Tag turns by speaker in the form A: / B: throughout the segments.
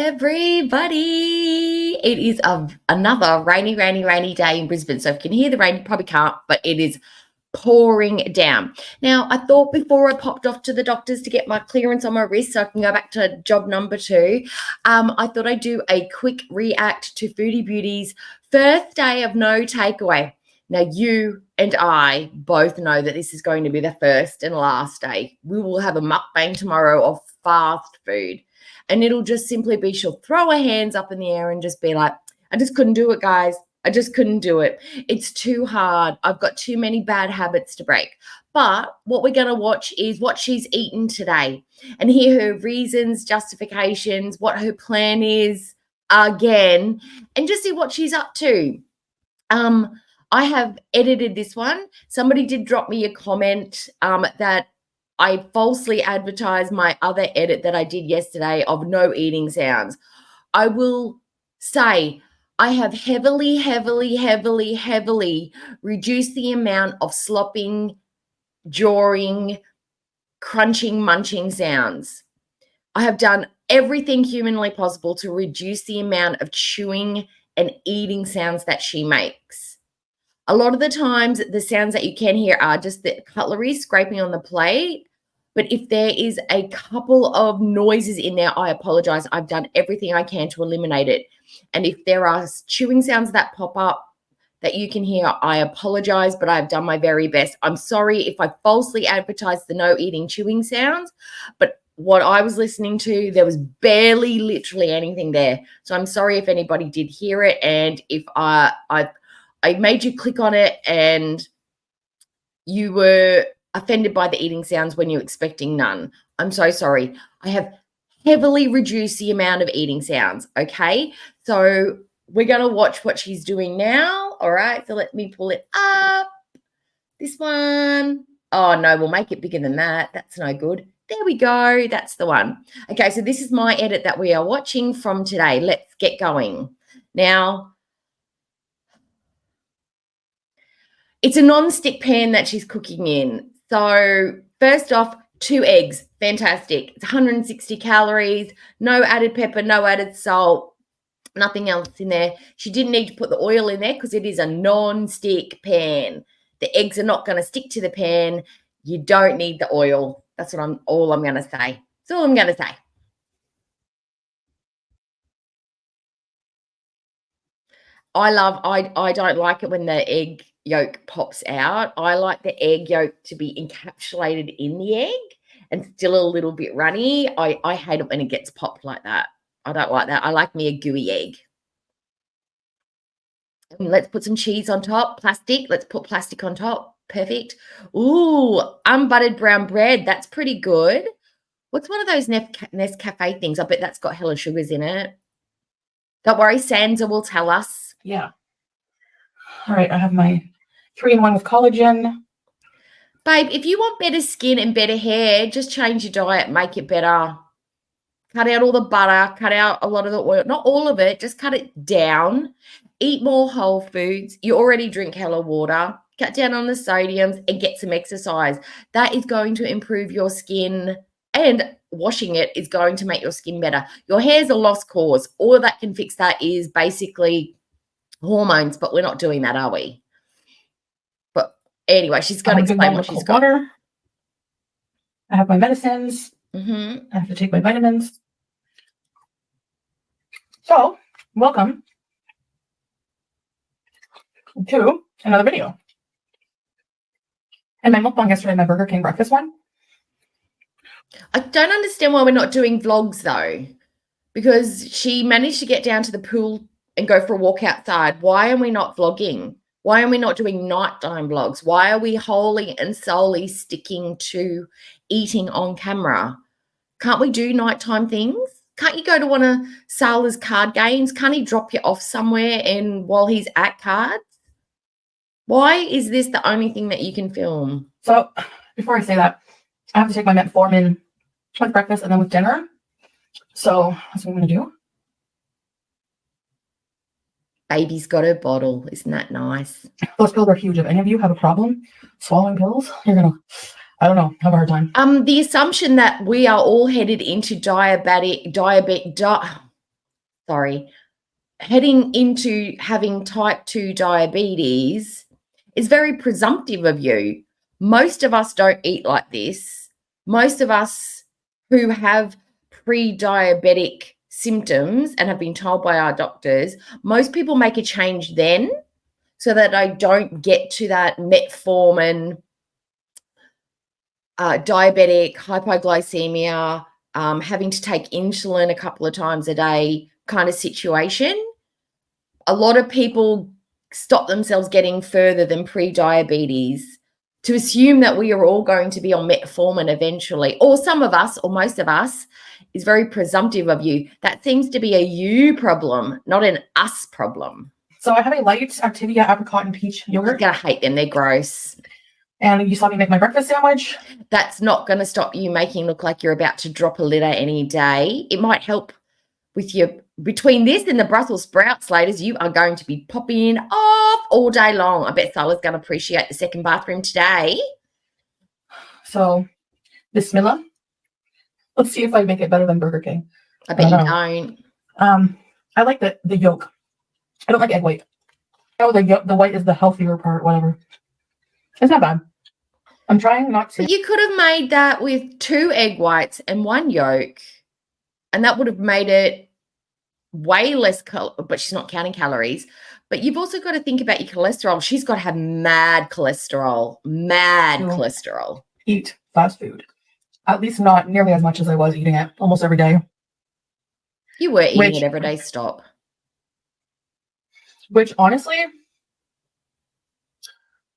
A: everybody. It is another rainy day in Brisbane. So if you can hear the rain, you probably can't, but it is pouring down. Now, I thought before I popped off to the doctors to get my clearance on my wrist so I can go back to job number 2, I thought I'd do a quick react to Foodie Beauty's first day of no takeaway. Now, you and I both know that this is going to be the first and last day. We will have a mukbang tomorrow of fast food. And it'll just simply be she'll throw her hands up in the air and just be like, I just couldn't do it, guys. I just couldn't do it. It's too hard. I've got too many bad habits to break. But what we're going to watch is what she's eaten today and hear her reasons, justifications, what her plan is again, and just see what she's up to. I have edited this one. Somebody did drop me a comment that I falsely advertised my other edit that I did yesterday of no eating sounds. I will say I have heavily reduced the amount of slopping, jawing, crunching, munching sounds. I have done everything humanly possible to reduce the amount of chewing and eating sounds that she makes. A lot of the times, the sounds that you can hear are just the cutlery scraping on the plate. But if there is a couple of noises in there, I apologize. I've done everything I can to eliminate it. And if there are chewing sounds that pop up that you can hear, I apologize, but I've done my very best. I'm sorry if I falsely advertised the no eating chewing sounds, but what I was listening to, there was barely literally anything there. So I'm sorry if anybody did hear it, and if I made you click on it and you were offended by the eating sounds when you're expecting none. I'm so sorry. I have heavily reduced the amount of eating sounds, okay? So we're going to watch what she's doing now, all right? So let me pull it up. This one. Oh, no, we'll make it bigger than that. That's no good. There we go. That's the one. Okay, so this is my edit that we are watching from today. Let's get going. Now, it's a non-stick pan that she's cooking in. So first off, 2 eggs. Fantastic. It's 160 calories, no added pepper, no added salt, nothing else in there. She didn't need to put the oil in there because it is a non-stick pan. The eggs are not going to stick to the pan. You don't need the oil. That's all I'm going to say. That's all I'm going to say. I don't like it when the egg yolk pops out. I like the egg yolk to be encapsulated in the egg and still a little bit runny. I hate it when it gets popped like that. I don't like that. I like me a gooey egg. And let's put some cheese on top. Plastic. Let's put plastic on top. Perfect. Ooh, unbuttered brown bread. That's pretty good. What's one of those Nescafe things? I bet that's got hella sugars in it. Don't worry, Sansa will tell us.
B: Yeah. All right, I have my 3-in-1 with collagen.
A: Babe, if you want better skin and better hair, just change your diet, make it better. Cut out all the butter, cut out a lot of the oil. Not all of it, just cut it down. Eat more whole foods. You already drink hella water. Cut down on the sodiums and get some exercise. That is going to improve your skin, and washing it is going to make your skin better. Your hair's a lost cause. All that can fix that is basically hormones, but we're not doing that, are we? But anyway, she's going to explain what she's got.
B: Water. I have my medicines.
A: I
B: have to take my vitamins. So, welcome to another video. And my mukbang yesterday, my Burger King breakfast one.
A: I don't understand why we're not doing vlogs though, because she managed to get down to the pool and go for a walk outside. Why are we not vlogging? Why are we not doing nighttime vlogs? Why are we wholly and solely sticking to eating on camera? Can't we do nighttime things? Can't you go to one of Sala's card games? Can't he drop you off somewhere and while he's at cards? Why is this the only thing that you can film?
B: So before I say that, I have to take my metformin with breakfast and then with dinner. So that's what I'm going to do.
A: Baby's got her bottle. Isn't that nice?
B: Those pills are huge. If any of you have a problem swallowing pills, you're going to, I don't know, have a hard time.
A: The assumption that we are all headed into heading into having type 2 diabetes is very presumptive of you. Most of us don't eat like this. Most of us who have pre-diabetic symptoms and have been told by our doctors, most people make a change then so that I don't get to that metformin, diabetic, hypoglycemia, having to take insulin a couple of times a day kind of situation. A lot of people stop themselves getting further than pre-diabetes. To assume that we are all going to be on metformin eventually, or some of us, or most of us, is very presumptive of you. That seems to be a you problem, not an us problem.
B: So I have a light Activia apricot and peach
A: You're
B: yogurt.
A: going to hate them. They're gross.
B: And you saw me make my breakfast sandwich.
A: That's not going to stop you making look like you're about to drop a litter any day. It might help with your, between this and the Brussels sprouts later, you are going to be popping off all day long. I bet Salah's going to appreciate the second bathroom today.
B: So, Bismillah. Let's see if I make it better than Burger King.
A: I bet you don't.
B: I like the yolk. I don't like egg white. Oh, the white is the healthier part, whatever. It's not bad. I'm trying not to.
A: You could have made that with 2 egg whites and 1 yolk, and that would have made it way less, but she's not counting calories. But you've also got to think about your cholesterol. She's got to have mad cholesterol, cholesterol.
B: Eat fast food. At least not nearly as much as I was eating it almost every day.
A: You were eating it every day, stop.
B: Which honestly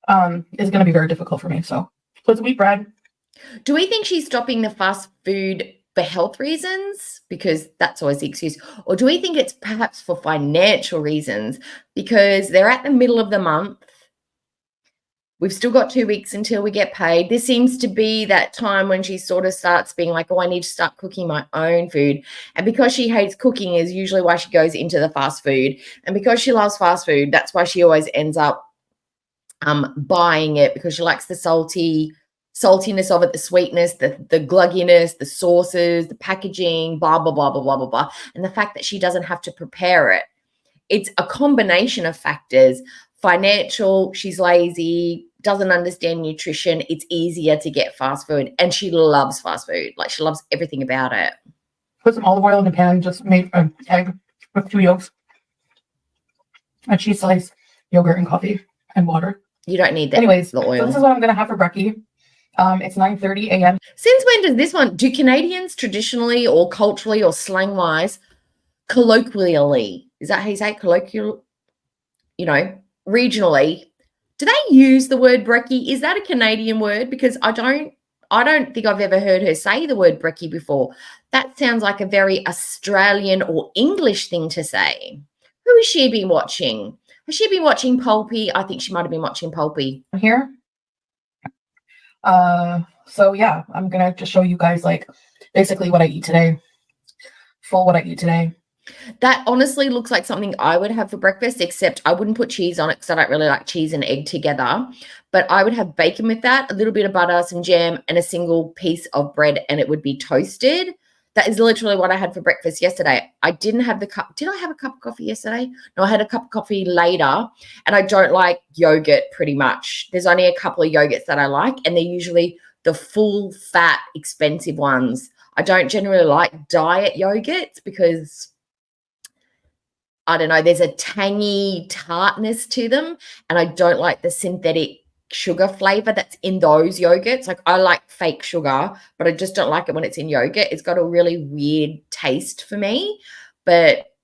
B: is going to be very difficult for me. So let's wheat bread.
A: Do we think she's stopping the fast food for health reasons? Because that's always the excuse. Or do we think it's perhaps for financial reasons? Because they're at the middle of the month. We've still got 2 weeks until we get paid. This seems to be that time when she sort of starts being like, oh, I need to start cooking my own food. And because she hates cooking is usually why she goes into the fast food. And because she loves fast food, that's why she always ends up buying it, because she likes the saltiness of it, the sweetness, the glugginess, the sauces, the packaging, blah, blah, blah, blah, blah, blah, blah. And the fact that she doesn't have to prepare it. It's a combination of factors. Financial, she's lazy, doesn't understand nutrition. It's easier to get fast food. And she loves fast food. Like, she loves everything about it.
B: Put some olive oil in the pan, just made an egg with 2 yolks, a cheese slice, yogurt, and coffee, and water.
A: You don't need that.
B: Anyways,
A: the oil.
B: So this is what I'm going to have for brekkie. It's 9:30 a.m.
A: Since when does this one, do Canadians traditionally or culturally or slang-wise, colloquially, is that how you say it? Colloquial, regionally, do they use the word brekkie? Is that a Canadian word? Because I don't think I've ever heard her say the word brekkie before. That sounds like a very Australian or English thing to say. Who has she been watching? Has she been watching Pulpy? I think she might have been watching Pulpy.
B: Here. So yeah, I'm going to just show you guys like basically what I eat today. What I eat today.
A: That honestly looks like something I would have for breakfast, except I wouldn't put cheese on it because I don't really like cheese and egg together. But I would have bacon with that, a little bit of butter, some jam, and a single piece of bread, and it would be toasted. That is literally what I had for breakfast yesterday. I didn't have the cup. Did I have a cup of coffee yesterday? No, I had a cup of coffee later, and I don't like yogurt pretty much. There's only a couple of yogurts that I like, and they're usually the full fat, expensive ones. I don't generally like diet yogurts because, I don't know, there's a tangy tartness to them, and I don't like the synthetic sugar flavor that's in those yogurts. Like, I like fake sugar, but I just don't like it when it's in yogurt. It's got a really weird taste for me. But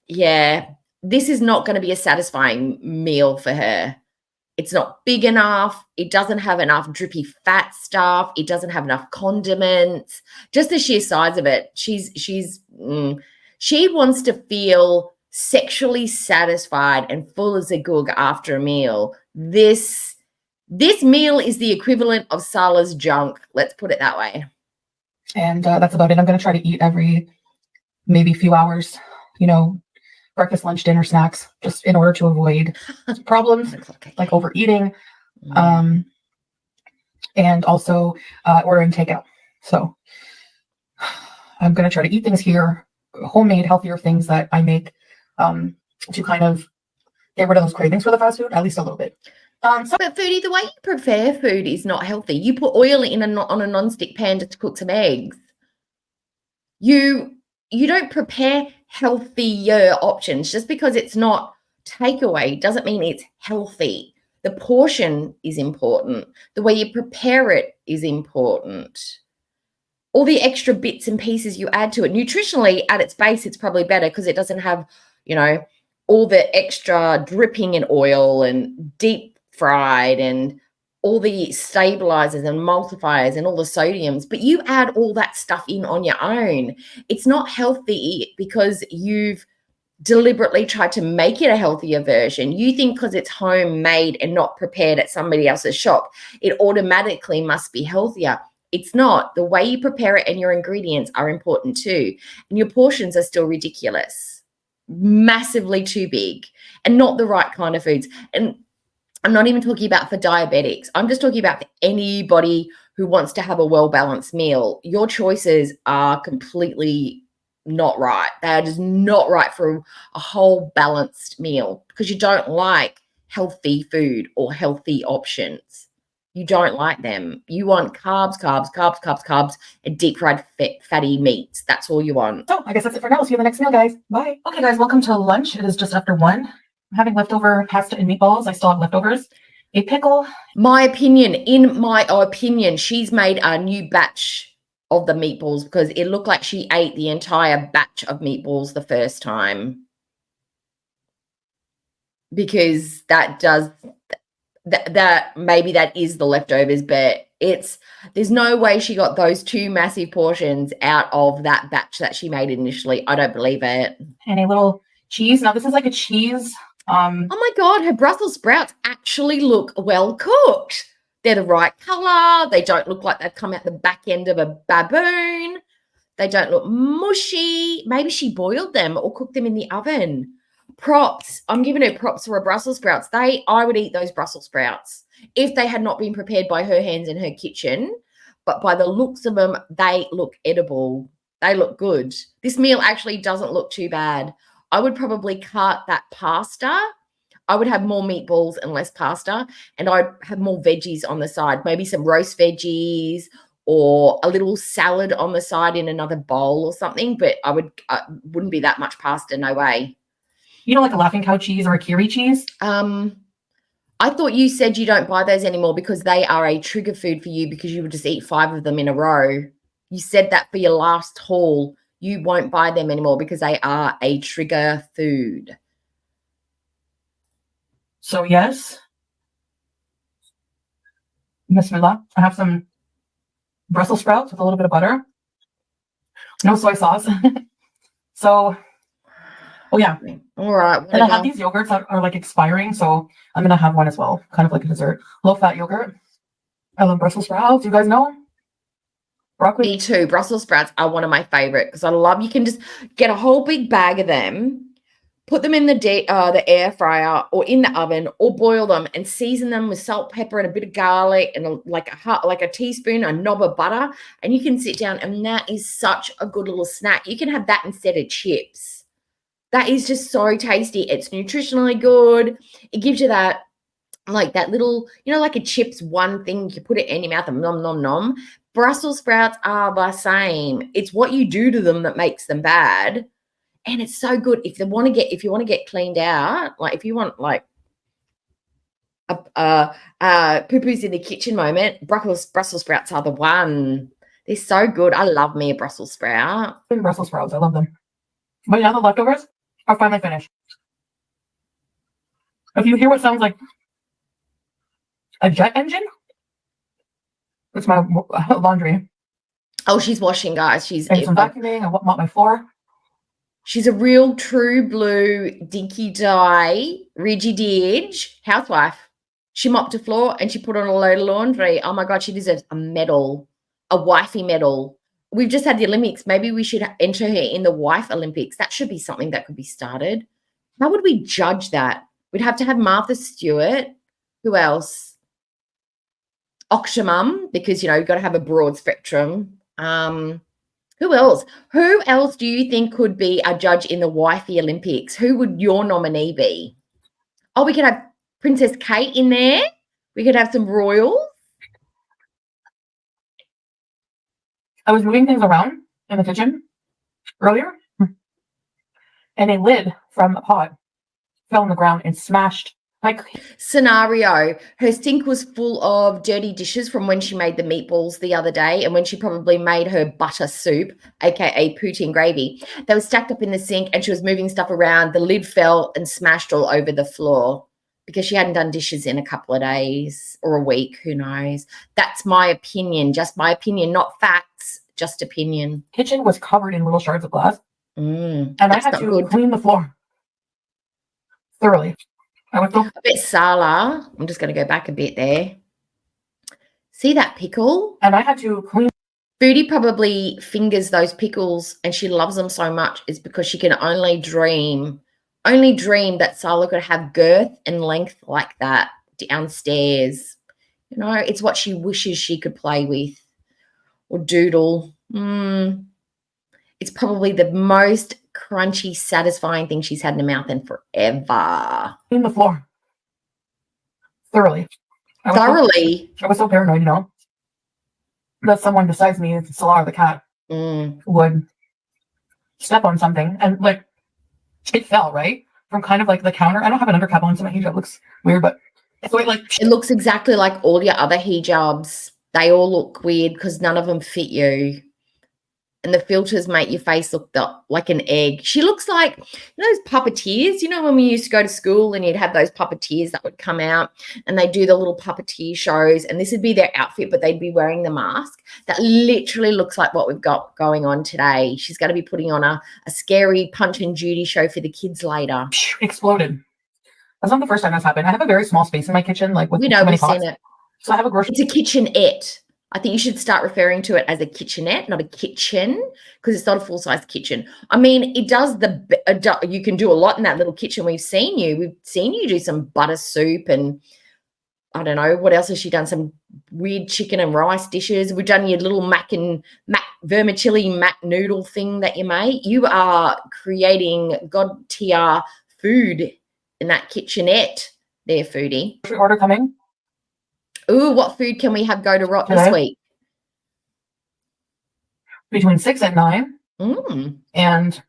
A: yeah, this is not going to be a satisfying meal for her. It's not big enough. It doesn't have enough drippy fat stuff. It doesn't have enough condiments. Just the sheer size of it. She wants to feel sexually satisfied and full as a goog after a meal. This meal is the equivalent of Salah's junk. Let's put it that way.
B: And that's about it. I'm going to try to eat every maybe few hours, breakfast, lunch, dinner, snacks, just in order to avoid problems like overeating, and also ordering takeout. So I'm going to try to eat things here homemade, healthier things that I make to kind of get rid of those cravings for the fast food, at least a little bit.
A: But Foodie, the way you prepare food is not healthy. You put oil on a non-stick pan just to cook some eggs. You don't prepare healthier options. Just because it's not takeaway doesn't mean it's healthy. The portion is important. The way you prepare it is important. All the extra bits and pieces you add to it. Nutritionally, at its base, it's probably better because it doesn't have, all the extra dripping in oil and deep fried and all the stabilizers and emulsifiers and all the sodiums, but you add all that stuff in on your own. It's not healthy because you've deliberately tried to make it a healthier version. You think because it's homemade and not prepared at somebody else's shop, it automatically must be healthier. It's not. The way you prepare it and your ingredients are important too. And your portions are still ridiculous, massively too big, and not the right kind of foods. And I'm not even talking about for diabetics. I'm just talking about for anybody who wants to have a well-balanced meal. Your choices are completely not right. They are just not right for a whole balanced meal because you don't like healthy food or healthy options. You don't like them. You want carbs, and deep fried fatty meats. That's all you want.
B: So I guess that's it for now. We'll see you in the next meal, guys. Bye. Okay, guys, welcome to lunch. It is just after 1. I'm having leftover pasta and meatballs. I still have leftovers. A pickle.
A: In my opinion, she's made a new batch of the meatballs because it looked like she ate the entire batch of meatballs the first time. Because that maybe that is the leftovers, but there's no way she got those 2 massive portions out of that batch that she made initially. I don't believe it.
B: And a little cheese. Now this is like a cheese.
A: Oh my God, her Brussels sprouts actually look well cooked. They're the right color. They don't look like they've come out the back end of a baboon. They don't look mushy. Maybe she boiled them or cooked them in the oven. Props. I'm giving her props for her Brussels sprouts. I would eat those Brussels sprouts if they had not been prepared by her hands in her kitchen. But by the looks of them, they look edible. They look good. This meal actually doesn't look too bad. I would probably cut that pasta. I would have more meatballs and less pasta, and I'd have more veggies on the side, maybe some roast veggies or a little salad on the side in another bowl or something, but I wouldn't be that much pasta, no way.
B: You know, like a Laughing Cow cheese or a Kiri cheese?
A: I thought you said you don't buy those anymore because they are a trigger food for you because you would just eat 5 of them in a row. You said that for your last haul. You won't buy them anymore because they are a trigger food.
B: So yes. Bismillah. I have some Brussels sprouts with a little bit of butter. No soy sauce. So, oh yeah.
A: All right.
B: And I have these yogurts that are like expiring, so I'm going to have one as well. Kind of like a dessert. Low-fat yogurt. I love Brussels sprouts. You guys know? Broccoli.
A: Me too. Brussels sprouts are one of my favorite because you can just get a whole big bag of them, put them in the air fryer or in the oven or boil them and season them with salt, pepper, and a bit of garlic and like a teaspoon, a knob of butter, and you can sit down and that is such a good little snack. You can have that instead of chips. That is just so tasty. It's nutritionally good. It gives you that little, like a chips one thing, you put it in your mouth and nom, nom, nom. Brussels sprouts are the same. It's what you do to them that makes them bad. And it's so good if you want to get cleaned out, like if you want like a poo-poo's in the kitchen moment, Brussels sprouts are the one. They're so good. I love me a Brussels sprout.
B: Brussels sprouts, I love them. But now the leftovers are finally finished. If you hear what sounds like a jet engine, it's my laundry.
A: Oh, she's washing, guys. She's
B: some vacuuming. I mop my floor.
A: She's a real true blue dinky dye, ridgy didge housewife. She mopped her floor and she put on a load of laundry. Oh my God, she deserves a medal, a wifey medal. We've just had the Olympics. Maybe we should enter her in the wife Olympics. That should be something that could be started. How would we judge that? We'd have to have Martha Stewart. Who else? Oxhamum, because, you've got to have a broad spectrum. Who else? Who else do you think could be a judge in the Wifey Olympics? Who would your nominee be? Oh, we could have Princess Kate in there. We could have some royals.
B: I was moving things around in the kitchen earlier, and a lid from a pot fell on the ground and smashed.
A: Scenario, her sink was full of dirty dishes from when she made the meatballs the other day and when she probably made her butter soup, aka poutine gravy. They were stacked up in the sink and she was moving stuff around. The lid fell and smashed all over the floor because she hadn't done dishes in a couple of days or a week, who knows. That's my opinion, just my opinion, not facts, just opinion.
B: Kitchen was covered in little shards of glass, and I had to clean the floor thoroughly. I
A: bet Sala, I'm just going to go back a bit there. See that pickle?
B: And I had to clean.
A: Foodie probably fingers those pickles and she loves them so much is because she can only dream that Sala could have girth and length like that downstairs. You know, it's what she wishes she could play with or doodle. It's probably the most crunchy, satisfying thing she's had in her mouth in forever.
B: Clean the floor thoroughly. I was so paranoid, that someone besides me, Solar the cat, would step on something and like it fell right from kind of like the counter. I don't have an undercap on, so my hijab looks weird, but so it
A: looks exactly like all your other hijabs. They all look weird because none of them fit you. And the filters make your face look like an egg. She looks like, those puppeteers, when we used to go to school and you'd have those puppeteers that would come out and they do the little puppeteer shows and this would be their outfit, but they'd be wearing the mask. That literally looks like what we've got going on today. She's going to be putting on a scary Punch and Judy show for the kids later.
B: Exploded. That's not the first time that's happened. I have a very small space in my kitchen, like with
A: we've seen it.
B: So I have a grocery.
A: It's a kitchenette. I think you should start referring to it as a kitchenette, not a kitchen, because it's not a full-size kitchen. I mean, it does you can do a lot in that little kitchen. We've seen you do some butter soup and I don't know, what else has she done? Some weird chicken and rice dishes. We've done your little mac vermicelli mac noodle thing that you made. You are creating God tier food in that kitchenette there, foodie.
B: Order coming.
A: Ooh, what food can we have go to rot this week?
B: Between 6 and 9. And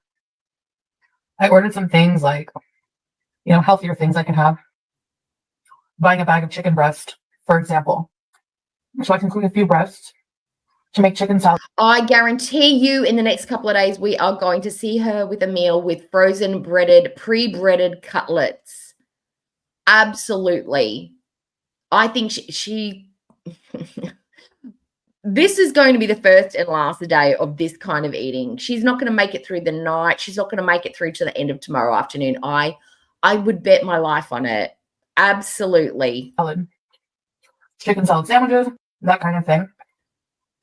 B: I ordered some things like, healthier things I can have. Buying a bag of chicken breast, for example. So I can cook a few breasts to make chicken salad.
A: I guarantee you in the next couple of days, we are going to see her with a meal with frozen pre-breaded cutlets. Absolutely. I think she this is going to be the first and last day of this kind of eating. She's not going to make it through the night. She's not going to make it through to the end of tomorrow afternoon. I would bet my life on it. Absolutely.
B: Salad. Chicken salad sandwiches, that kind of thing.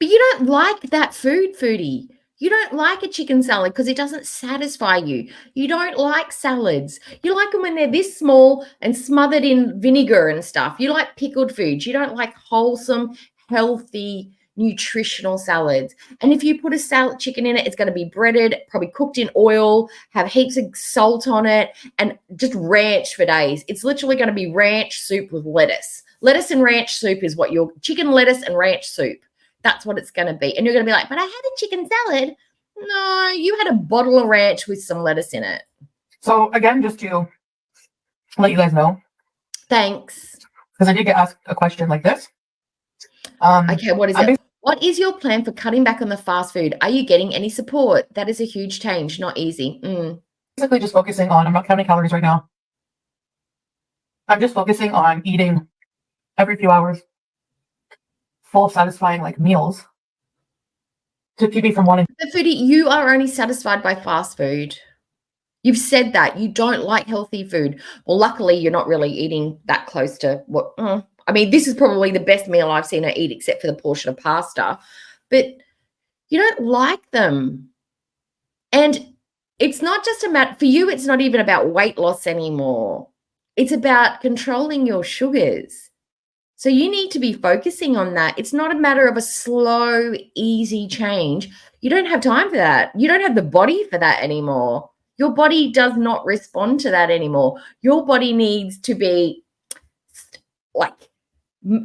A: But you don't like that food, foodie. You don't like a chicken salad because it doesn't satisfy you. You don't like salads. You like them when they're this small and smothered in vinegar and stuff. You like pickled foods. You don't like wholesome, healthy, nutritional salads. And if you put a salad chicken in it, it's going to be breaded, probably cooked in oil, have heaps of salt on it, and just ranch for days. It's literally going to be ranch soup with lettuce. Lettuce and ranch soup is what your chicken lettuce and ranch soup. That's what it's going to be. And you're going to be like, but I had a chicken salad. No, you had a bottle of ranch with some lettuce in it.
B: So again, just to let you guys know.
A: Thanks.
B: Because I did get asked a question like this.
A: Okay, what is it? What is your plan for cutting back on the fast food? Are you getting any support? That is a huge change, not easy.
B: Basically just focusing on, I'm not counting calories right now. I'm just focusing on eating every few hours. Full satisfying meals to keep me from wanting.
A: But foodie, you are only satisfied by fast food. You've said that you don't like healthy food. Well, luckily you're not really eating that close to what. I mean, this is probably the best meal I've seen her eat, except for the portion of pasta. But you don't like them, and it's not just about for you. It's not even about weight loss anymore. It's about controlling your sugars. So you need to be focusing on that. It's not a matter of a slow, easy change. You don't have time for that. You don't have the body for that anymore. Your body does not respond to that anymore. Your body needs to be like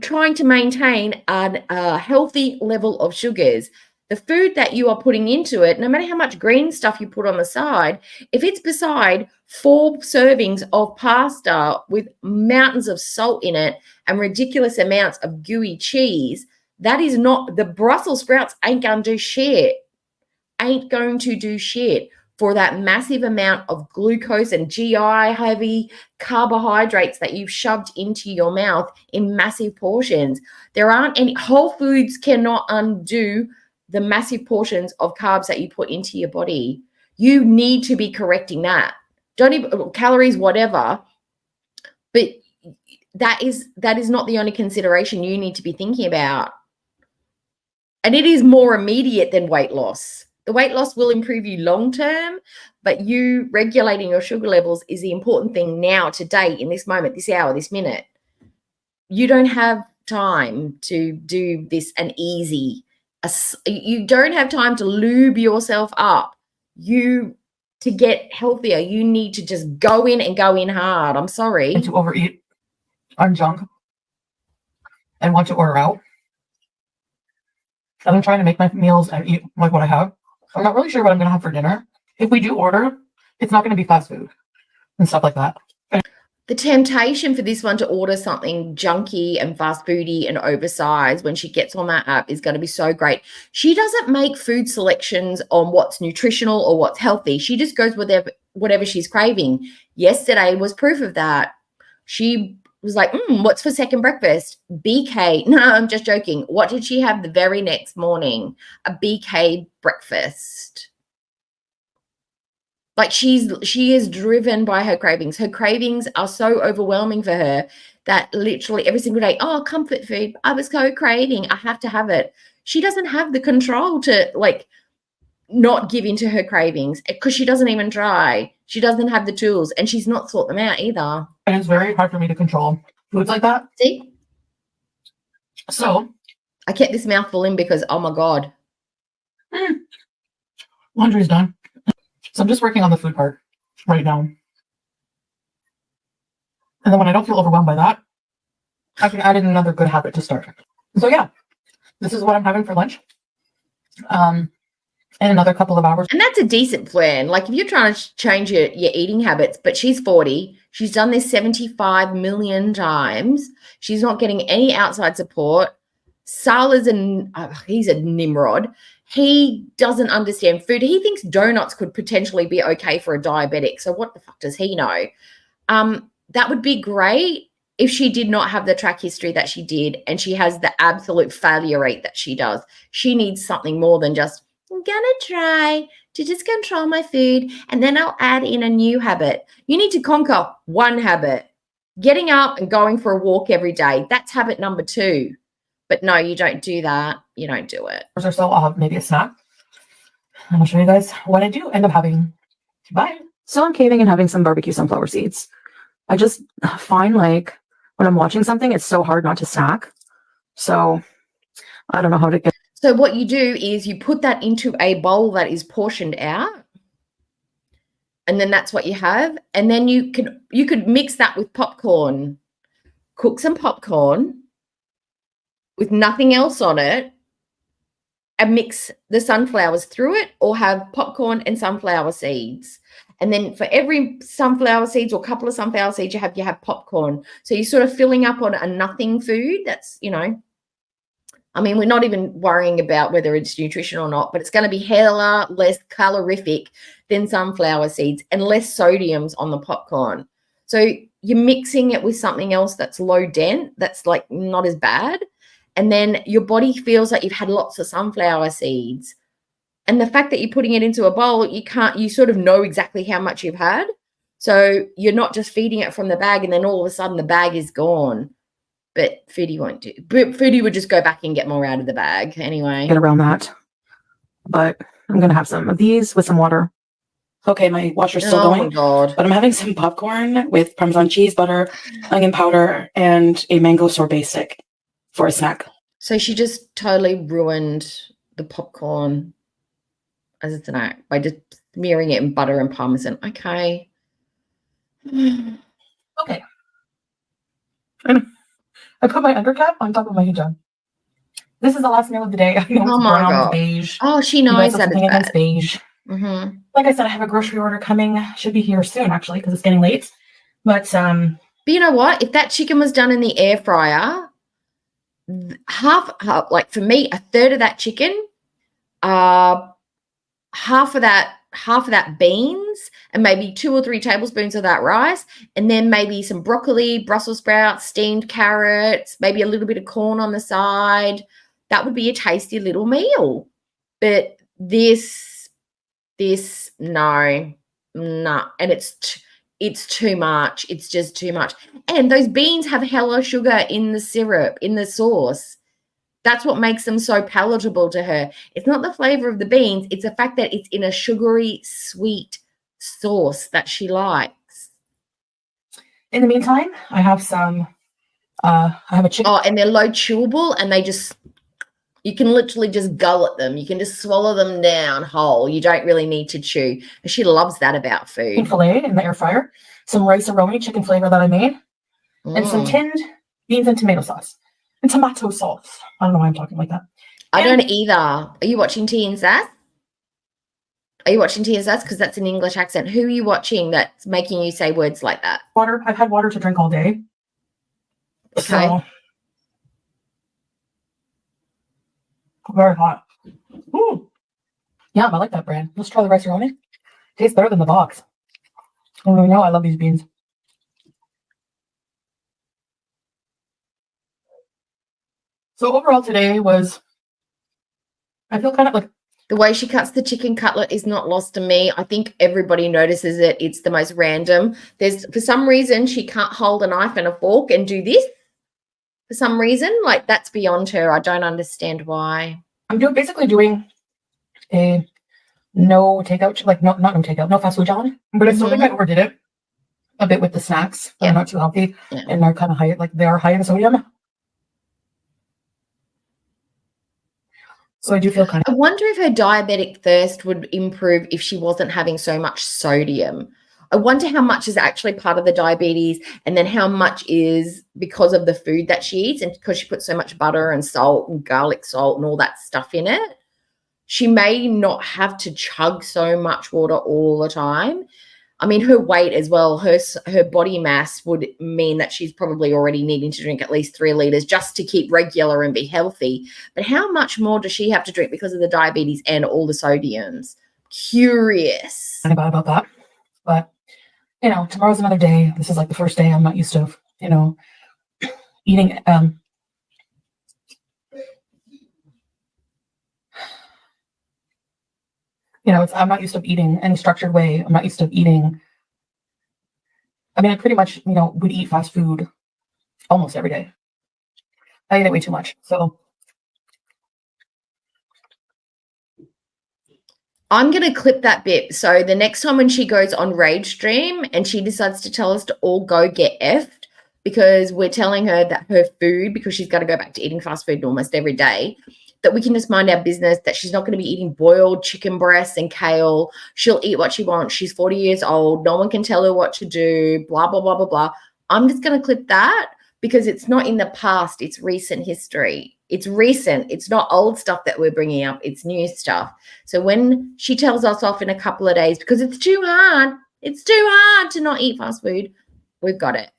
A: trying to maintain a healthy level of sugars. The food that you are putting into it, no matter how much green stuff you put on the side, if it's beside 4 servings of pasta with mountains of salt in it and ridiculous amounts of gooey cheese, that is not, the Brussels sprouts ain't going to do shit. Ain't going to do shit for that massive amount of glucose and GI heavy carbohydrates that you've shoved into your mouth in massive portions. There aren't any, Whole Foods cannot undo the massive portions of carbs that you put into your body. You need to be correcting that. Don't even, calories, whatever, but that is not the only consideration you need to be thinking about. And it is more immediate than weight loss. The weight loss will improve you long term, but you regulating your sugar levels is the important thing now, today, in this moment, this hour, this minute. You don't have time to do this an easy. You don't have time to lube yourself up. To get healthier, you need to just go in and go in hard. I'm sorry.
B: And to overeat on junk and want to order out. And I'm trying to make my meals and eat like what I have. I'm not really sure what I'm going to have for dinner. If we do order, it's not going to be fast food and stuff like that.
A: The temptation for this one to order something junky and fast foody and oversized when she gets on that app is going to be so great. She doesn't make food selections on what's nutritional or what's healthy. She just goes with whatever she's craving. Yesterday was proof of that. She was like, what's for second breakfast? BK. No, I'm just joking. What did she have the very next morning? A BK breakfast. Like she is driven by her cravings. Her cravings are so overwhelming for her that literally every single day, oh, comfort food. I was so craving. I have to have it. She doesn't have the control to like not give into her cravings because she doesn't even try. She doesn't have the tools and she's not thought them out either.
B: And it's very hard for me to control foods like that.
A: See?
B: So
A: I kept this mouthful in because, oh my God.
B: Laundry's done. So I'm just working on the food part right now. And then when I don't feel overwhelmed by that, I can add in another good habit to start. So yeah, this is what I'm having for lunch. In another couple of hours.
A: And that's a decent plan. Like if you're trying to change your eating habits, but she's 40, she's done this 75 million times. She's not getting any outside support. Salah's he's a Nimrod. He doesn't understand food. He thinks donuts could potentially be okay for a diabetic. So what the fuck does he know? That would be great if she did not have the track history that she did and she has the absolute failure rate that she does. She needs something more than just, I'm going to try to just control my food and then I'll add in a new habit. You need to conquer one habit. Getting up and going for a walk every day. That's habit number 2. But no, you don't do that. You don't do it.
B: Or so I'll have maybe a snack. And I'll show you guys what I do end up having. Bye. So I'm caving and having some barbecue sunflower seeds. I just find like when I'm watching something, it's so hard not to snack. So I don't know how to get.
A: So what you do is you put that into a bowl that is portioned out. And then that's what you have. And then you could mix that with popcorn. Cook some popcorn with nothing else on it and mix the sunflowers through it, or have popcorn and sunflower seeds. And then for every sunflower seeds or couple of sunflower seeds you have popcorn. So you're sort of filling up on a nothing food. That's, I mean, we're not even worrying about whether it's nutrition or not, but it's going to be hella less calorific than sunflower seeds and less sodiums on the popcorn. So you're mixing it with something else that's low dent, that's like not as bad. And then your body feels like you've had lots of sunflower seeds. And the fact that you're putting it into a bowl, you sort of know exactly how much you've had. So you're not just feeding it from the bag and then all of a sudden the bag is gone. But Foodie won't do. But Foodie would just go back and get more out of the bag anyway.
B: Get around that. But I'm going to have some of these with some water. Okay, my washer's still going. Oh, my
A: God.
B: But I'm having some popcorn with Parmesan cheese, butter, onion powder, and a mango sorbet stick. for a snack.
A: So she just totally ruined the popcorn as a snack by just smearing it in butter and parmesan. Okay.
B: Okay. And I put my undercap on top of my hijab. This is the last meal of the day. I know it's brown with beige.
A: Oh, she knows that it's bad.
B: Against beige.
A: Mm-hmm.
B: Like I said, I have a grocery order coming. Should be here soon, actually, because it's getting late. But
A: you know what? If that chicken was done in the air fryer, half like for me, a third of that chicken, half of that beans, and maybe 2 or 3 tablespoons of that rice, and then maybe some broccoli, Brussels sprouts, steamed carrots, maybe a little bit of corn on the side. That would be a tasty little meal. But this no, and it's too much. It's just too much. And those beans have hella sugar in the syrup, in the sauce. That's what makes them so palatable to her. It's not the flavor of the beans. It's the fact that it's in a sugary, sweet sauce that she likes.
B: In the meantime, I have a chicken.
A: Oh, and they're low chewable, and you can literally just gullet them. You can just swallow them down whole. You don't really need to chew. And she loves that about food.
B: Filet in the air fryer, some rice aroni chicken flavor that I made, and some tinned beans and tomato sauce. And tomato sauce. I don't know why I'm talking like that.
A: I don't either. Are you watching Tea and Sass? Because that's an English accent. Who are you watching that's making you say words like that?
B: Water. I've had water to drink all day.
A: Okay.
B: So, very hot. Ooh. Yeah, I like that brand. Let's try the rice aroni. Tastes better than the box. Oh, you know I love these beans. So overall today I feel kind of like
A: the way she cuts the chicken cutlet is not lost to me. I think everybody notices it. It's the most random. For some reason, she can't hold a knife and a fork and do this. For some reason, like that's beyond her. I don't understand why.
B: I'm basically doing a no takeout, like not no takeout, no fast food challenge. But I still think I overdid it a bit with the snacks. They're not too healthy, and they're kind of high, like they are high in sodium. So I do feel kind of.
A: I wonder if her diabetic thirst would improve if she wasn't having so much sodium. I wonder how much is actually part of the diabetes, and then how much is because of the food that she eats, and because she puts so much butter and salt and garlic salt and all that stuff in it. She may not have to chug so much water all the time. I mean, her weight as well, her body mass would mean that she's probably already needing to drink at least 3 liters just to keep regular and be healthy. But how much more does she have to drink because of the diabetes and all the sodiums? Curious.
B: I know about that. But, tomorrow's another day. This is like the first day I'm not used to, eating. I'm not used to eating any structured way. I'm not used to eating. I mean, I pretty much, would eat fast food almost every day. I eat it way too much. So
A: I'm going to clip that bit. So the next time when she goes on Rage Stream and she decides to tell us to all go get effed because we're telling her that her food, because she's got to go back to eating fast food almost every day, that we can just mind our business, that she's not going to be eating boiled chicken breasts and kale. She'll eat what she wants. She's 40 years old. No one can tell her what to do, blah, blah, blah, blah, blah. I'm just going to clip that because it's not in the past. It's recent history. It's recent. It's not old stuff that we're bringing up. It's new stuff. So when she tells us off in a couple of days because it's too hard to not eat fast food, we've got it.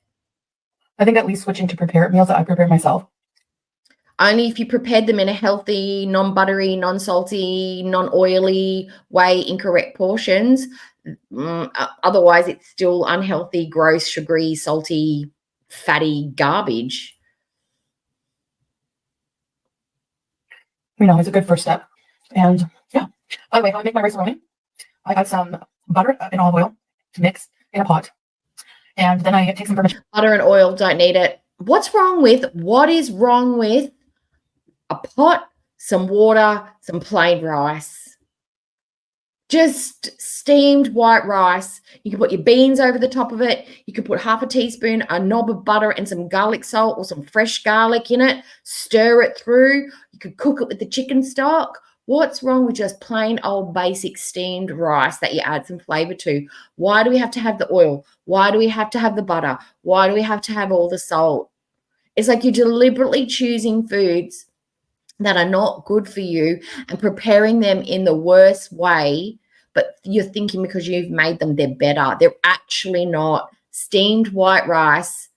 B: I think at least switching to prepared meals that I prepare myself.
A: Only if you prepared them in a healthy, non-buttery, non-salty, non-oily way in correct portions. Otherwise, it's still unhealthy, gross, sugary, salty, fatty garbage.
B: It's a good first step. And yeah. By the way, how I make my rice aroni, I add some butter and olive oil to mix in a pot. And then I take some
A: butter and oil, don't need it. What is wrong with a pot, some water, some plain rice? just steamed white rice. You can put your beans over the top of it. You can put half a teaspoon, a knob of butter, and some garlic salt or some fresh garlic in it. Stir it through. You could cook it with the chicken stock. What's wrong with just plain old basic steamed rice that you add some flavor to? Why do we have to have the oil? Why do we have to have the butter? Why do we have to have all the salt? It's like you're deliberately choosing foods that are not good for you and preparing them in the worst way, but you're thinking because you've made them, they're better. They're actually not. Steamed white rice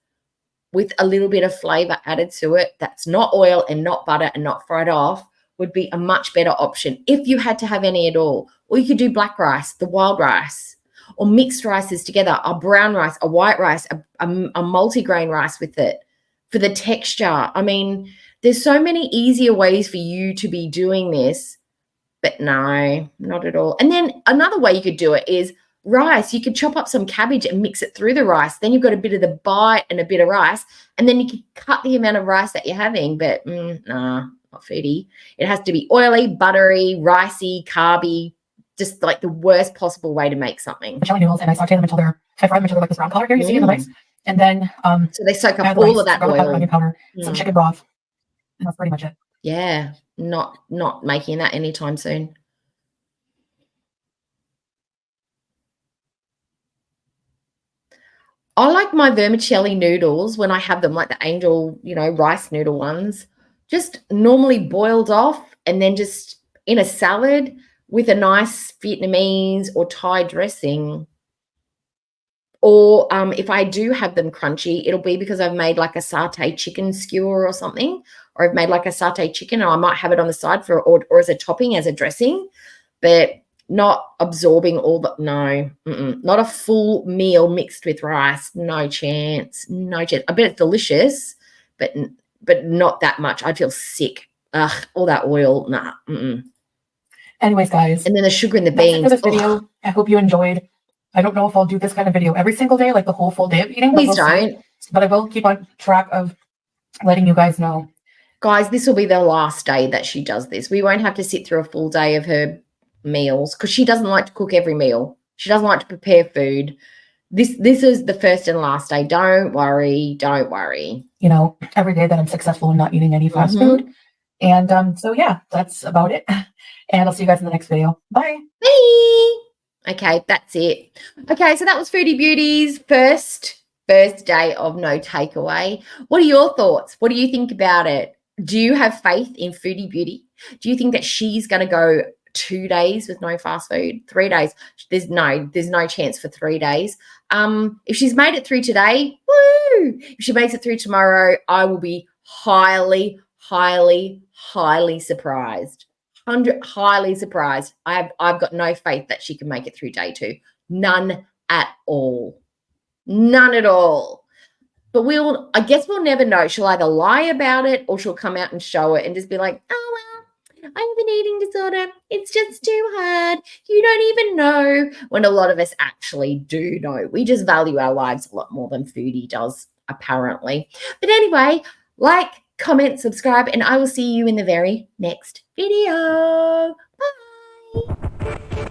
A: with a little bit of flavor added to it, that's not oil and not butter and not fried off, would be a much better option if you had to have any at all. Or you could do black rice, the wild rice, or mixed rices together, a brown rice, a white rice, a multigrain rice with it for the texture. I mean, there's so many easier ways for you to be doing this, but no, not at all. And then another way you could do it is rice. You could chop up some cabbage and mix it through the rice. Then you've got a bit of the bite and a bit of rice, and then you can cut the amount of rice that you're having, but nah, not foodie. It has to be oily, buttery, ricey, carby, just like the worst possible way to make something.
B: Jelly noodles, and I saute them until I fry them until they're like this brown color here. You see in the rice, and then
A: so they soak up all of that oil.
B: Powder, onion powder, some chicken broth, and that's pretty much it.
A: Yeah, not making that anytime soon. I like my vermicelli noodles when I have them, like the angel, rice noodle ones, just normally boiled off and then just in a salad with a nice Vietnamese or Thai dressing. Or if I do have them crunchy, it'll be because I've made like a satay chicken skewer or something, or I've made like a satay chicken, or I might have it on the side or as a topping, as a dressing, but not absorbing all the, no, not a full meal mixed with rice. No chance. I bet it's delicious, but not that much. I'd feel sick. Ugh, all that oil, nah.
B: Anyways, guys.
A: And then the sugar in the beans.
B: That's it for this video. Ugh. I hope you enjoyed. I don't know if I'll do this kind of video every single day, like the whole full day of eating.
A: Please don't.
B: But I will keep on track of letting you guys know.
A: Guys, this will be the last day that she does this. We won't have to sit through a full day of her meals because she doesn't like to cook every meal. She doesn't like to prepare food. This is the first and last day. Don't worry.
B: Every day that I'm successful in not eating any fast food. And so yeah, that's about it. And I'll see you guys in the next video. Bye.
A: Bye. Okay, that's it. Okay, so that was Foodie Beauty's first day of no takeaway. What are your thoughts? What do you think about it? Do you have faith in Foodie Beauty? Do you think that she's going to go 2 days with no fast food? 3 days? There's no chance for 3 days. If she's made it through today, woo! If she makes it through tomorrow, I will be highly, highly, highly surprised. Highly surprised. I've got no faith that she can make it through day 2. None at all. None at all. But I guess we'll never know. She'll either lie about it or she'll come out and show it and just be like, oh, well, I have an eating disorder. It's just too hard. You don't even know, when a lot of us actually do know. We just value our lives a lot more than Foodie does, apparently. But anyway, like, comment, subscribe, and I will see you in the very next video. Bye.